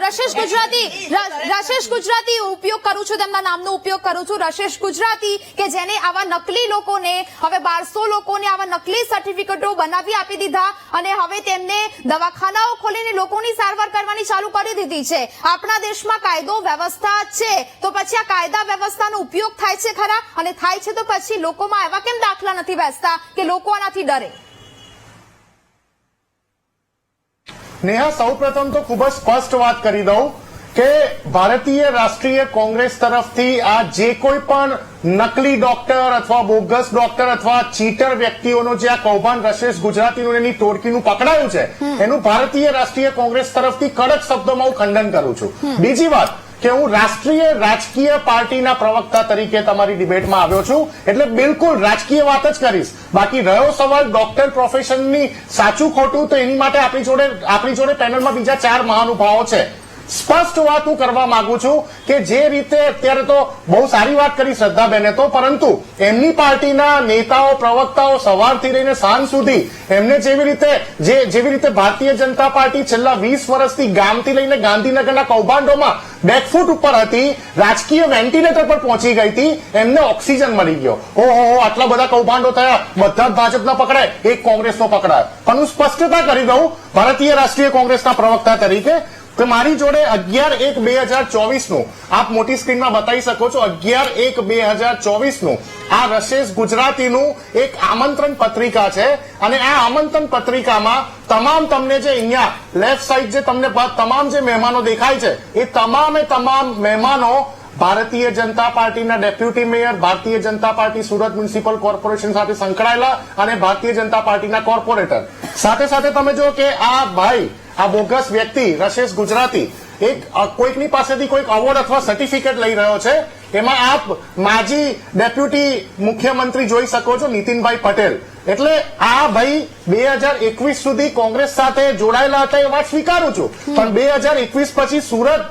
રશેષ ગુજરાતી ઉપયોગ કરું છું, તેમના નામનો ઉપયોગ કરું છું, રશેષ ગુજરાતી, કે જેને આવા નકલી લોકોને હવે 1200 લોકોને આવા નકલી સર્ટિફિકેટો બનાવી આપી દીધા અને હવે તેમને દવાખાનાઓ ખોલીને લોકોની સારવાર કરવાની ચાલુ કરી દીધી છે. આપણા દેશમાં કાયદો વ્યવસ્થા છે, તો પછી આ કાયદા વ્યવસ્થાનો ઉપયોગ થાય છે ખરા? અને થાય છે તો પછી લોકોમાં એવા કેમ દાખલા નથી બેસતા કે લોકો આનાથી ડરે? નેહા, સૌપ્રથમ તો ખૂબ જ સ્પષ્ટ વાત કરી દઉં કે ભારતીય રાષ્ટ્રીય કોંગ્રેસ તરફથી આ જે કોઈ પણ નકલી ડોક્ટર અથવા બોગસ ડોક્ટર અથવા ચીટર વ્યક્તિઓનો જે આ કૌભાંડ રશેષ ગુજરાતીનું એની ટોળકીનું પકડાયું છે, એનું ભારતીય રાષ્ટ્રીય કોંગ્રેસ તરફથી કડક શબ્દોમાં હું ખંડન કરું છું. બીજી વાત કે હું રાષ્ટ્રીય રાજકીય પાર્ટીના પ્રવક્તા તરીકે તમારી ડિબેટમાં આવ્યો છું, એટલે બિલકુલ રાજકીય વાત જ કરીશ. બાકી રહ્યો સવાલ ડોક્ટર પ્રોફેશનની સાચું ખોટું, તો એની માટે આપણી જોડે પેનલમાં બીજા 4 મહાનુભાવો છે. સ્પષ્ટ વાત હું કરવા માંગુ છું કે જે રીતે અત્યારે તો બહુ સારી વાત કરી શ્રદ્ધાબેને તો, પરંતુ એમની પાર્ટીના નેતાઓ પ્રવક્તાઓ સવારથી લઈને સાંજ સુધી એમને જેવી રીતે ભારતીય જનતા પાર્ટી છેલ્લા 20 વર્ષથી ગામથી લઈને ગાંધીનગરના કૌભાંડોમાં બેકફૂટ ઉપર હતી, રાજકીય વેન્ટિલેટર પર પહોંચી ગઈ હતી, એમને ઓક્સિજન મળી ગયો. ઓહો, આટલા બધા કૌભાંડો થયા, બધા જ ભાજપના પકડાય, એક કોંગ્રેસનો પકડાય. પણ હું સ્પષ્ટતા કરી દઉં ભારતીય રાષ્ટ્રીય કોંગ્રેસના પ્રવક્તા તરીકે કે મારી જોડે 11/1/2024 નું આપ મોટી સ્ક્રીનમાં બતાવી શકો છો, 11/1/2024 નું આ રશેષ ગુજરાતીનું એક આમંત્રણ પત્રિકા છે. અને આ આમંત્રણ પત્રિકામાં તમામ તમને જે અહીંયા લેફ્ટ સાઈડ જે તમને તમામ જે મહેમાનો દેખાય છે, એ તમામે તમામ મહેમાનો ભારતીય જનતા પાર્ટીના deputy mayor, Bharatiya Janata party Surat municipal corporation સાથે સંકળાયેલા અને ભારતીય જનતા પાર્ટીના કોર્પોરેટર. સાથે સાથે તમે જો કે આ ભાઈ, આ બોગસ વ્યક્તિ રશેષ ગુજરાતી કોઈકની પાસેથી કોઈક એવોર્ડ અથવા સર્ટિફિકેટ લઈ રહ્યો છે. એમાં આપ માજી ડેપ્યુટી મુખ્યમંત્રી જોઈ શકો છો, નીતિનભાઈ પટેલ. એટલે આ ભાઈ 2021 સુધી કોંગ્રેસ સાથે જોડાયેલા હતા, એ વાત સ્વીકારું છું, પણ 2021 પછી સુરત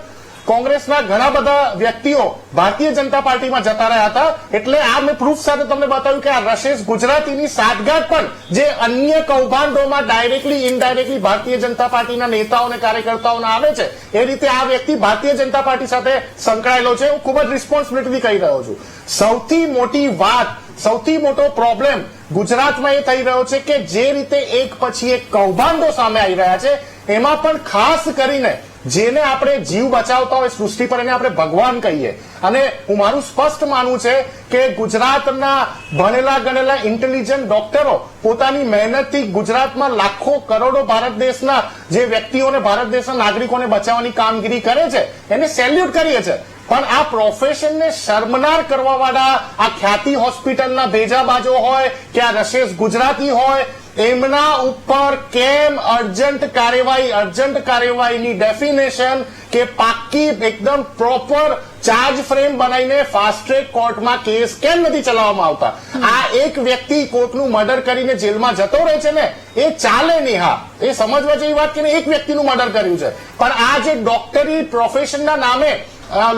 કોંગ્રેસના ઘણા બધા વ્યક્તિઓ ભારતીય જનતા પાર્ટીમાં જતા રહ્યા હતા. એટલે આ મેં પ્રૂફ સાથે તમને બતાવ્યું કે આ રશેષ ગુજરાતીની સાઠગાંઠ પણ જે અન્ય કૌભાંડોમાં ડાયરેક્ટલી ઇનડાયરેક્ટલી ભારતીય જનતા પાર્ટીના નેતાઓ અને કાર્યકર્તાઓને આવે છે, એ રીતે આ વ્યક્તિ ભારતીય જનતા પાર્ટી સાથે સંકળાયેલો છે. હું ખૂબ જ રિસ્પોન્સિબિલિટી કહી રહ્યો છું. સૌથી મોટી વાત, સૌથી મોટો પ્રોબ્લેમ ગુજરાતમાં એ થઈ રહ્યો છે કે જે રીતે એક પછી એક કૌભાંડો સામે આવી રહ્યા છે, એમાં પણ ખાસ કરીને જેને આપણે જીવ બચાવતા હોય સૃષ્ટિ પર એને આપણે ભગવાન કહીએ. અને હું મારું સ્પષ્ટ માનવું છે કે ગુજરાતના ભણેલા ગણેલા ઇન્ટેલિજન્ટ ડોક્ટરો પોતાની મહેનતથી ગુજરાતમાં લાખો કરોડો ભારત દેશના જે વ્યક્તિઓને, ભારત દેશના નાગરિકોને બચાવવાની કામગીરી કરે છે, એને સેલ્યુટ કરીએ છીએ. પણ આ પ્રોફેશનને શર્મનાર કરવા વાળા આ ખ્યાતિ હોસ્પિટલના ભેજાબાજો હોય કે આ રશેષ ગુજરાતી હોય, એમના ઉપર કેમ અર્જન્ટ કાર્યવાહીની ડેફિનેશન કે પાક્કી એકદમ પ્રોપર ચાર્જ ફ્રેમ બનાવીને ફાસ્ટ ટ્રેક કોર્ટમાં કેસ કેમ નથી ચલાવવામાં આવતા? આ એક વ્યક્તિ કોર્ટનું મર્ડર કરીને જેલમાં જતો રહે છે ને, એ ચાલે નહીં. હા, એ સમજવા જેવી વાત કે એક વ્યક્તિનું મર્ડર કર્યું છે, પણ આ જે ડોક્ટરી પ્રોફેશનના નામે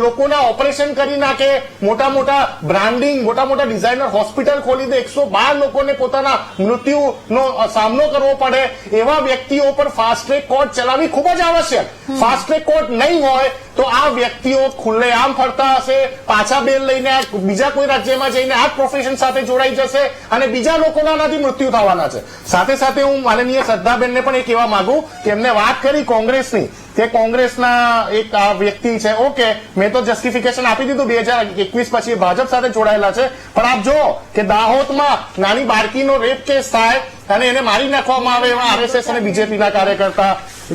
લોકોના ઓપરેશન કરી નાખે, મોટા મોટા બ્રાન્ડિંગ, મોટા મોટા ડિઝાઇનર હોસ્પિટલ ખોલી દે, 112 લોકોને પોતાના મૃત્યુનો સામનો કરવો પડે, એવા વ્યક્તિઓ પર ફાસ્ટ ટ્રેક કોર્ટ ચલાવવી ખૂબ જ આવશ્યક. ફાસ્ટ ટ્રેક કોર્ટ નહીં હોય તો આ વ્યક્તિઓ ખુલ્લેઆમ ફરતા હશે, પાછા બેલ લઈને બીજા કોઈ રાજ્યમાં જઈને આ પ્રોફેશન સાથે જોડાઈ જશે અને બીજા લોકોના આનાથી મૃત્યુ થવાના છે. સાથે સાથે હું માનનીય શ્રદ્ધાબેનને પણ એ કહેવા માંગુ કે એમને વાત કરી કોંગ્રેસની, કે કોંગ્રેસના એક આ વ્યક્તિ છે, ઓકે, મેં તો જસ્ટિફિકેશન આપી દીધું 2021 પછી ભાજપ સાથે જોડાયેલા છે, પણ આપ જો કે દાહોદમાં નાની બાળકીનો રેપ કેસ થાય અને એને મારી નાખવામાં આવે એવા આરએસએસ અને બીજેપીના કાર્યકર્તા.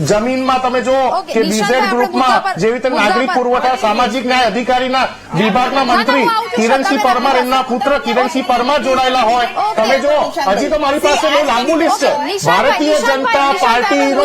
જમીનમાં તમે જો કે બીઝેડ ગ્રુપમાં જેવી રીતે નાગરિક પુરવઠા સામાજિક ન્યાય અધિકારીના વિભાગના મંત્રી કિરણસિંહ પરમાર, એમના પુત્ર કિરણસિંહ પરમાર જોડાયેલા હોય. તમે જો, હજી તો મારી પાસે બહુ લાંબુ લિસ્ટ છે. ભારતીય જનતા પાર્ટીનો